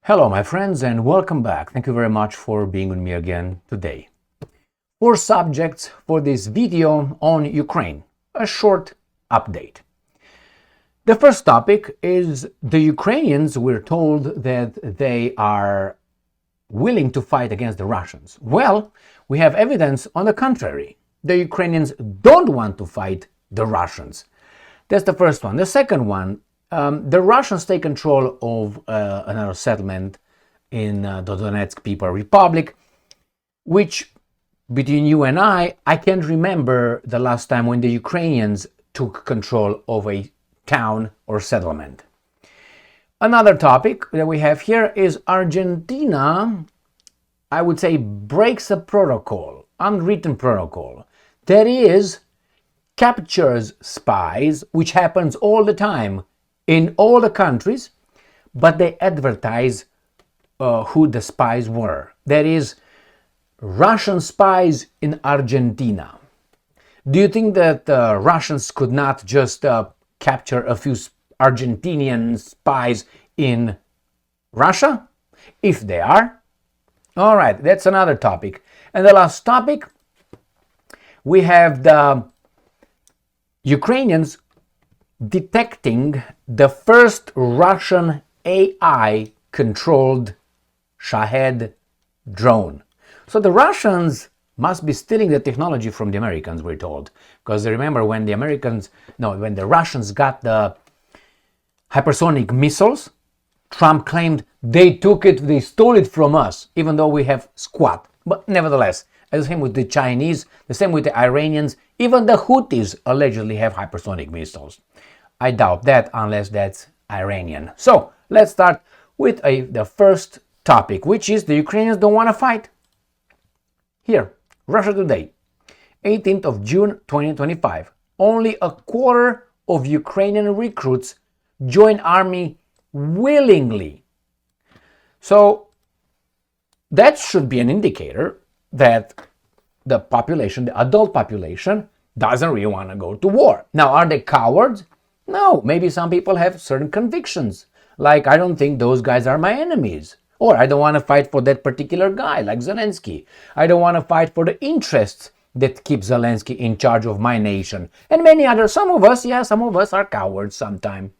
Hello my friends and welcome back. Thank you very much for being with me again today. 4 subjects for this video on Ukraine, a short update. The first topic is the Ukrainians. We're told that they are willing to fight against the Russians. Well, we have evidence on the contrary. The Ukrainians don't want to fight the Russians. That's the first one. The second one, the Russians take control of another settlement in the Donetsk People Republic, which between you and I can't remember the last time when the Ukrainians took control of a town or settlement. Another topic that we have here is Argentina, I would say, breaks a protocol, unwritten protocol. That is, captures spies, which happens all the time in all the countries, but they advertise who the spies were. That is, Russian spies in Argentina. Do you think that Russians could not just capture a few Argentinian spies in Russia? If they are. All right, that's another topic. And the last topic, we have the Ukrainians detecting the first Russian AI-controlled Shahed drone. So the Russians must be stealing the technology from the Americans, we're told. Because remember when the Russians got the hypersonic missiles, Trump claimed they stole it from us, even though we have squat. But nevertheless, the same with the Chinese, the same with the Iranians, even the Houthis allegedly have hypersonic missiles. I doubt that unless that's Iranian. So let's start with the first topic, which is the Ukrainians don't want to fight. Here, Russia Today, 18th of June 2025. Only a quarter of Ukrainian recruits join army willingly. So that should be an indicator that the population, the adult population, doesn't really want to go to war. Now, are they cowards? No, maybe some people have certain convictions. Like, I don't think those guys are my enemies. Or I don't want to fight for that particular guy, like Zelensky. I don't want to fight for the interests that keep Zelensky in charge of my nation. And many others. Some of us are cowards sometimes.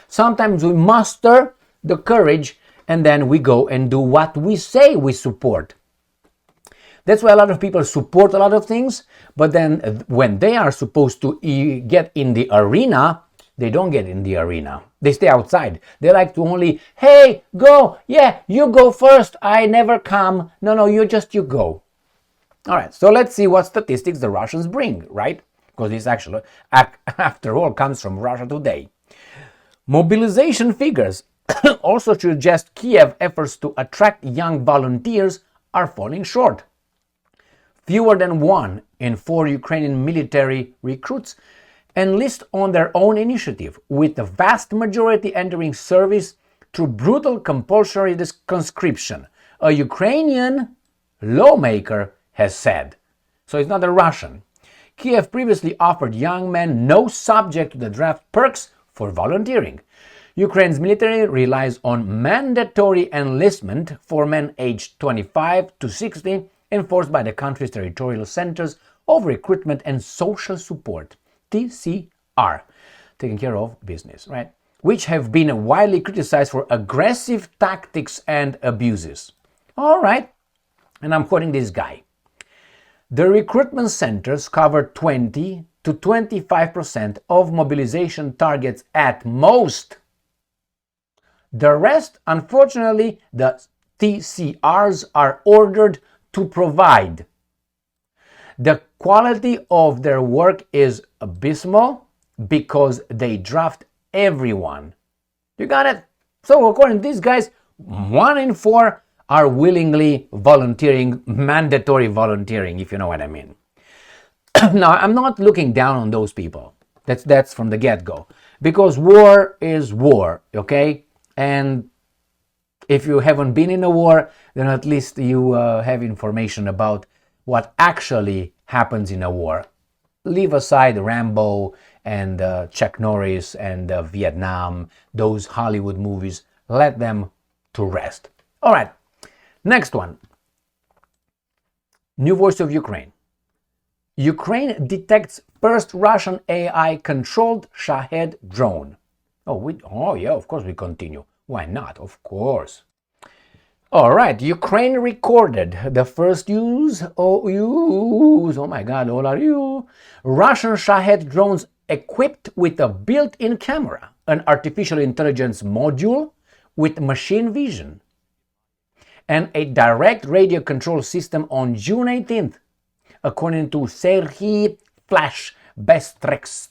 Sometimes we muster the courage and then we go and do what we say we support. That's why a lot of people support a lot of things, but then when they are supposed to get in the arena, they don't get in the arena. They stay outside. They like to only, hey, go, yeah, you go first, I never come. No, you go. All right, so let's see what statistics the Russians bring, right? Because this actually, after all, comes from Russia Today. Mobilization figures also suggest Kiev efforts to attract young volunteers are falling short. Fewer than 1 in 4 Ukrainian military recruits enlist on their own initiative, with the vast majority entering service through brutal compulsory conscription, a Ukrainian lawmaker has said. So it's not a Russian. Kiev previously offered young men no subject to the draft perks for volunteering. Ukraine's military relies on mandatory enlistment for men aged 25 to 60, enforced by the country's territorial centers of recruitment and social support, TCR, taking care of business, right? Which have been widely criticized for aggressive tactics and abuses. All right, and I'm quoting this guy. The recruitment centers cover 20 to 25% of mobilization targets at most. The rest, unfortunately, the TCRs are ordered to provide. The quality of their work is abysmal because they draft everyone. You got it? So according to these guys, 1 in 4 are willingly volunteering, mandatory volunteering, if you know what I mean. Now, I'm not looking down on those people. That's from the get-go. Because war is war, okay? And if you haven't been in a war, then at least you have information about what actually happens in a war. Leave aside Rambo and Chuck Norris and Vietnam, those Hollywood movies. Let them to rest. All right, next one. New voice of Ukraine. Ukraine detects first Russian AI-controlled Shahed drone. Oh yeah, of course we continue. Why not? Of course. All right, Ukraine recorded the first use. Oh my God, all are you? Russian Shahed drones equipped with a built-in camera, an artificial intelligence module with machine vision, and a direct radio control system on June 18th, according to Serhiy Flash Bestrex,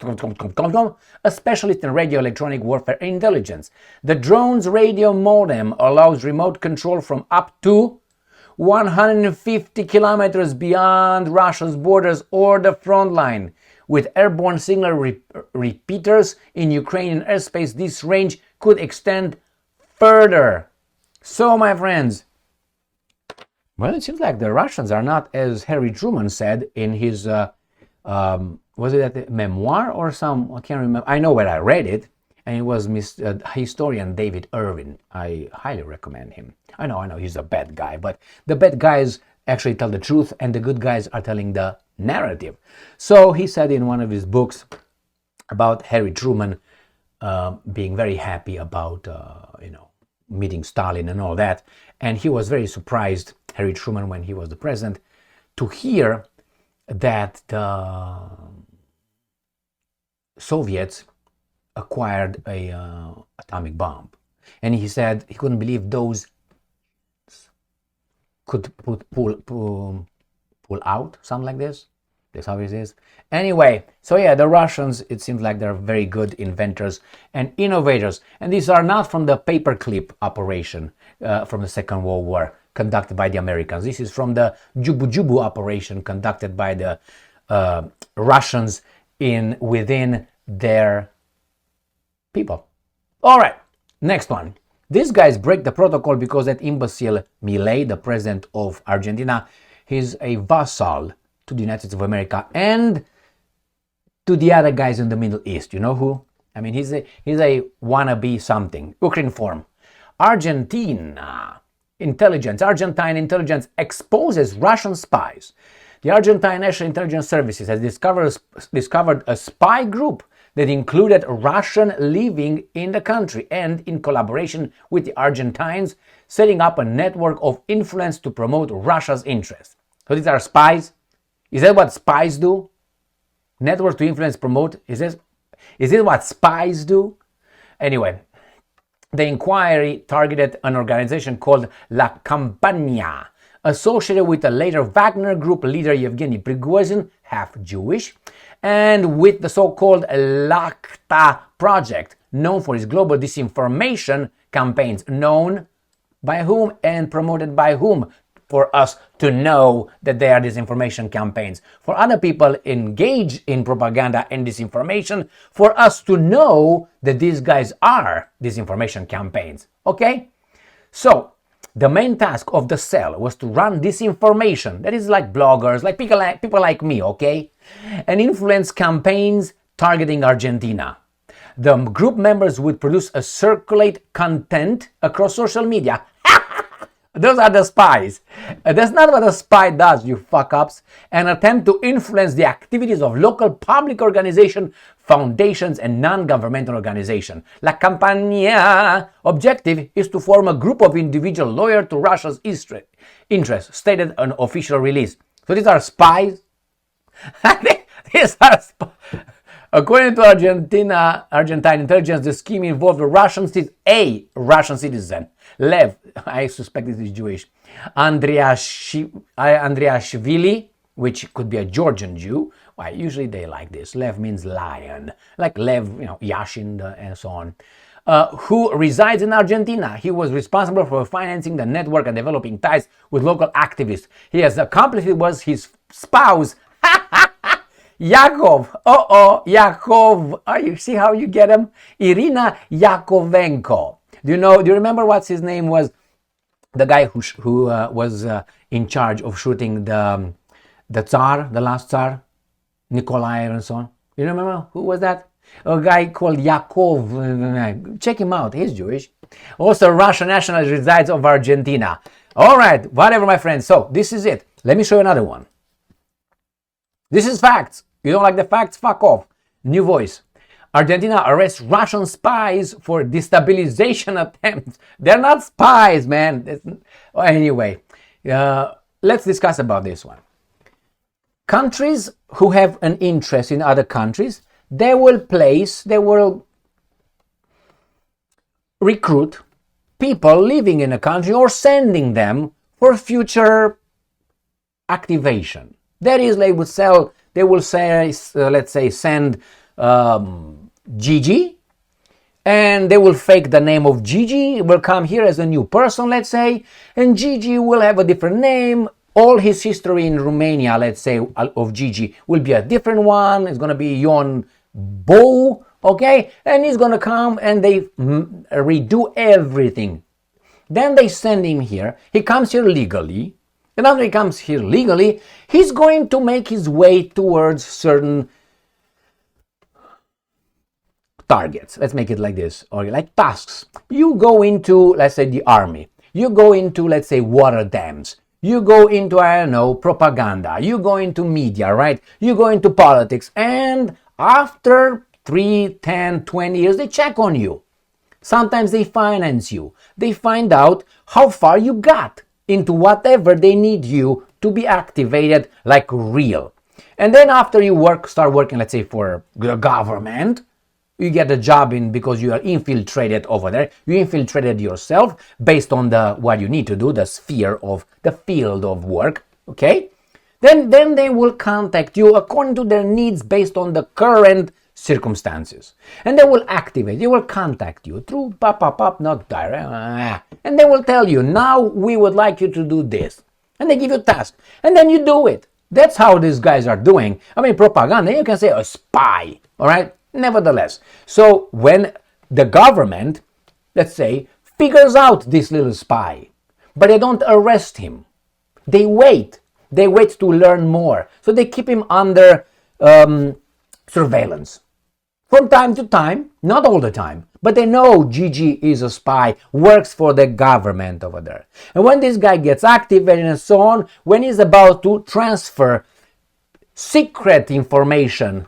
a specialist in radio electronic warfare intelligence. The drone's radio modem allows remote control from up to 150 kilometers beyond Russia's borders or the front line. With airborne signal repeaters in Ukrainian airspace, this range could extend further. So, my friends, well, it seems like the Russians are not, as Harry Truman said in his was it a memoir or some, I can't remember. I know where I read it, and it was historian David Irvin. I highly recommend him. I know he's a bad guy, but the bad guys actually tell the truth, and the good guys are telling the narrative. So he said in one of his books about Harry Truman being very happy about meeting Stalin and all that, and he was very surprised, Harry Truman, when he was the president, to hear that the Soviets acquired a atomic bomb, and he said he couldn't believe those could pull out, something like this. That's how it is. Anyway, so yeah, the Russians, it seems like they're very good inventors and innovators, and these are not from the paperclip operation from the Second World War conducted by the Americans. This is from the Jubu operation conducted by the Russians within their people. All right, next one. These guys break the protocol because that imbecile Milei, the president of Argentina, he's a vassal to the United States of America and to the other guys in the Middle East. You know who? I mean, he's a wannabe something. Ukraine form. Argentine intelligence exposes Russian spies. The Argentine National Intelligence Services has discovered a spy group that included Russian living in the country and, in collaboration with the Argentines, setting up a network of influence to promote Russia's interests. So these are spies? Is that what spies do? Network to influence, promote? Is this what spies do? Anyway, the inquiry targeted an organization called La Campania, associated with the later Wagner Group leader Yevgeny Prigozhin, half Jewish, and with the so-called Lakta project, known for its global disinformation campaigns, known by whom and promoted by whom, for us to know that they are disinformation campaigns, for other people engaged in propaganda and disinformation, for us to know that these guys are disinformation campaigns. Okay? So, the main task of the cell was to run disinformation, that is like bloggers, like people like me, okay? And influence campaigns targeting Argentina. The group members would produce a circulate content across social media. Those are the spies. That's not what a spy does, you fuck-ups. An attempt to influence the activities of local public organizations, foundations, and non-governmental organizations. La Campania objective is to form a group of individuals loyal to Russia's interests, stated an official release. So these are spies? These are spies. According to Argentine intelligence, the scheme involved a Russian citizen, Lev, I suspect this is Jewish, Andriashvili, which could be a Georgian Jew. Why, usually they like this. Lev means lion, like Lev, Yashin and so on, who resides in Argentina. He was responsible for financing the network and developing ties with local activists. His accomplice was his spouse, Yakov. Yakov. You see how you get him? Irina Yakovenko. Do you remember what his name was? The guy who was in charge of shooting the Tsar, the last Tsar, Nikolai and so on. You remember who was that? A guy called Yakov. Check him out. He's Jewish. Also, Russian national resides of Argentina. All right, whatever, my friends. So this is it. Let me show you another one. This is facts. You don't like the facts? Fuck off. New voice. Argentina arrests Russian spies for destabilization attempts. They're not spies, man. Anyway, let's discuss about this one. Countries who have an interest in other countries, they will recruit people living in a country or sending them for future activation. That is, they will say, let's say, send Gigi, and they will fake the name of Gigi, will come here as a new person, let's say, and Gigi will have a different name. All his history in Romania, let's say, of Gigi will be a different one. It's going to be Ion Bo, okay? And he's going to come and they redo everything. Then they send him here. He comes here legally. And after he comes here legally, he's going to make his way towards certain targets. Let's make it like this, or like tasks. You go into, let's say, the army. You go into, let's say, water dams. You go into, I don't know, propaganda. You go into media, right? You go into politics. And after 3, 10, 20 years, they check on you. Sometimes they finance you. They find out how far you got into whatever they need you to be activated like real. And then after you start working, let's say, for the government, you get a job because you are infiltrated over there. You infiltrated yourself based on what you need to do, the sphere of the field of work, okay? Then they will contact you according to their needs based on the current circumstances. And they will activate, they will contact you through not direct, and they will tell you, now we would like you to do this. And they give you a task, and then you do it. That's how these guys are doing. I mean, propaganda, you can say a spy, all right? Nevertheless, so when the government, let's say, figures out this little spy, but they don't arrest him, they wait to learn more. So they keep him under surveillance. From time to time, not all the time, but they know Gigi is a spy, works for the government over there. And when this guy gets activated and so on, when he's about to transfer secret information,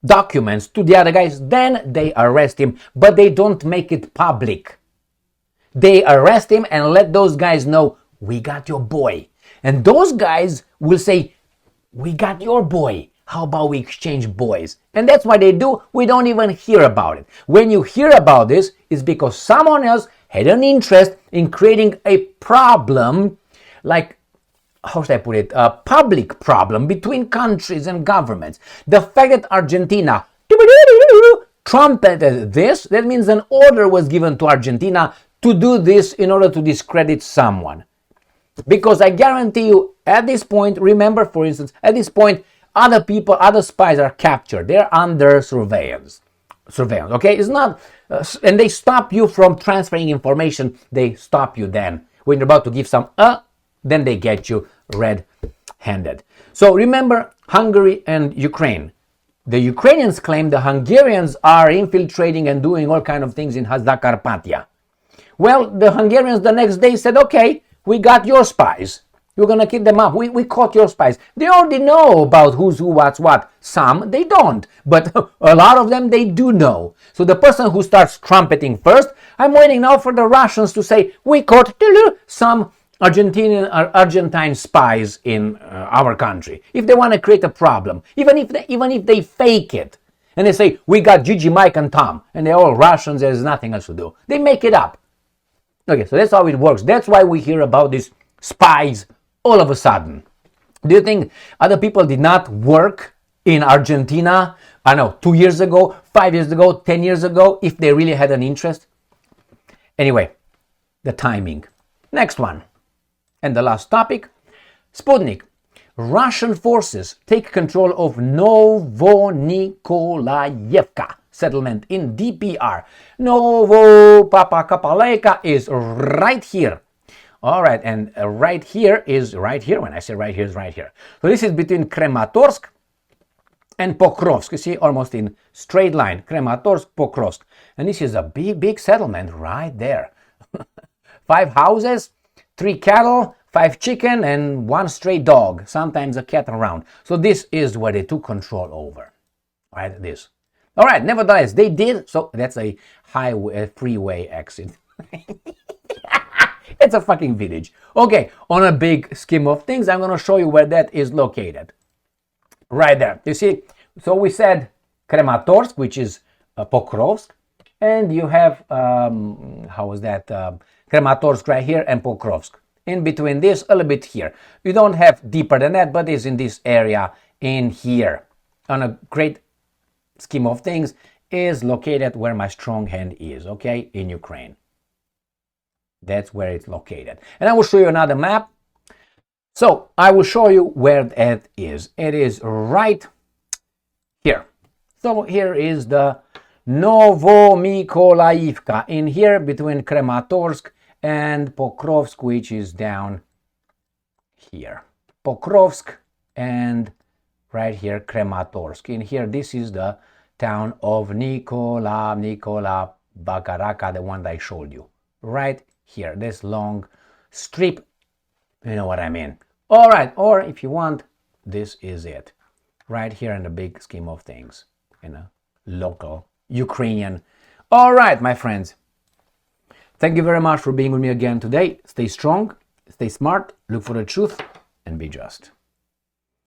documents to the other guys, then they arrest him, but they don't make it public. They arrest him and let those guys know, we got your boy. And those guys will say, we got your boy. How about we exchange boys? And that's what they do. We don't even hear about it. When you hear about this, it's because someone else had an interest in creating a problem, like, how should I put it, a public problem between countries and governments. The fact that Argentina trumpeted this, that means an order was given to Argentina to do this in order to discredit someone. Because I guarantee you, at this point, remember, for instance, at this point, other people, other spies are captured. They're under surveillance, okay? It's not, and they stop you from transferring information. They stop you then. When you're about to give some, then they get you red-handed. So remember Hungary and Ukraine. The Ukrainians claim the Hungarians are infiltrating and doing all kinds of things in Zakarpattia. Well, the Hungarians the next day said, okay, we got your spies. We're going to keep them up. We caught your spies. They already know about who's who, what's what. Some, they don't. But a lot of them, they do know. So the person who starts trumpeting first, I'm waiting now for the Russians to say, we caught some Argentine spies in our country. If they want to create a problem, even if they fake it, and they say, we got Gigi, Mike, and Tom, and they're all Russians, there's nothing else to do. They make it up. Okay, so that's how it works. That's why we hear about these spies all of a sudden. Do you think other people did not work in Argentina, I don't know, 2 years ago, 5 years ago, 10 years ago, if they really had an interest? Anyway, the timing. Next one. And the last topic, Sputnik. Russian forces take control of Novonikolayevka settlement in DPR. Novonikolayevka is right here. All right, and right here is right here. When I say right here, is right here. So this is between Kramatorsk and Pokrovsk. You see, almost in straight line. Krematorsk, Pokrovsk. And this is a big settlement right there. 5 houses, 3 cattle, 5 chicken, and 1 stray dog. Sometimes a cat around. So this is where they took control over. Right, this. All right, nevertheless, they did. So that's a highway, freeway exit. It's a fucking village. Okay, on a big scheme of things, I'm going to show you where that is located. Right there. You see, so we said Krematorsk, which is Pokrovsk, and you have, how was that? Krematorsk right here and Pokrovsk. In between this, a little bit here. You don't have deeper than that, but it's in this area in here. On a great scheme of things, is located where my strong hand is, okay, in Ukraine. That's where it's located. And I will show you another map. So I will show you where that is. It is right here. So here is the Novonikolayevka. In here between Krematorsk and Pokrovsk, which is down here. Pokrovsk and right here Krematorsk. In here, this is the town of Nikola Bakaraka, the one that I showed you. Right here, this long strip, you know what I mean. All right, or if you want, this is it. Right here in the big scheme of things, in a local Ukrainian. All right, my friends. Thank you very much for being with me again today. Stay strong, stay smart, look for the truth, and be just.